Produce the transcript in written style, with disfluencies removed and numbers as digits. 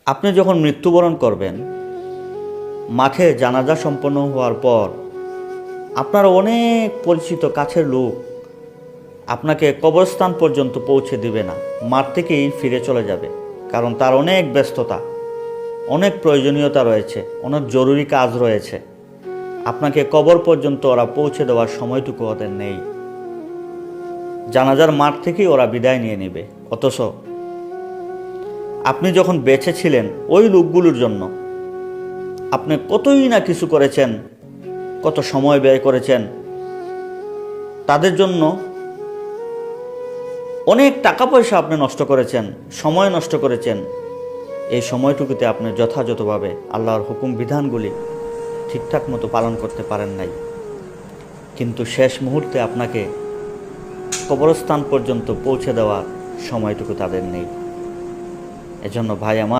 আপনি যখন মৃত্যুবরণ করবেন, মাঠে জানাজা সম্পন্ন হওয়ার পর আপনার অনেক পরিচিত কাছের লোক আপনাকে কবরস্থান পর্যন্ত পৌঁছে দিবে না, মাঠ থেকেই ফিরে চলে যাবে। কারণ তার অনেক ব্যস্ততা, অনেক প্রয়োজনীয়তা রয়েছে, অনেক জরুরি কাজ রয়েছে। আপনাকে কবর পর্যন্ত ওরা পৌঁছে দেওয়ার সময়টুকু ওদের নেই। জানাজার মাঠ থেকেই ওরা বিদায় নিয়ে নেবে। অথচ আপনি যখন বেঁচে ছিলেন, ওই লোকগুলোর জন্য আপনি কতই না কিছু করেছেন, কত সময় ব্যয় করেছেন, তাদের জন্য অনেক টাকা পয়সা আপনি নষ্ট করেছেন, সময় নষ্ট করেছেন। এই সময়টুকুতে আপনি যথাযথভাবে আল্লাহর হুকুম বিধানগুলি ঠিকঠাক মতো পালন করতে পারেন নাই। কিন্তু শেষ মুহূর্তে আপনাকে কবরস্থান পর্যন্ত পৌঁছে দেওয়ার সময়টুকু তাদের নেই। এজন্য ভাই আমার,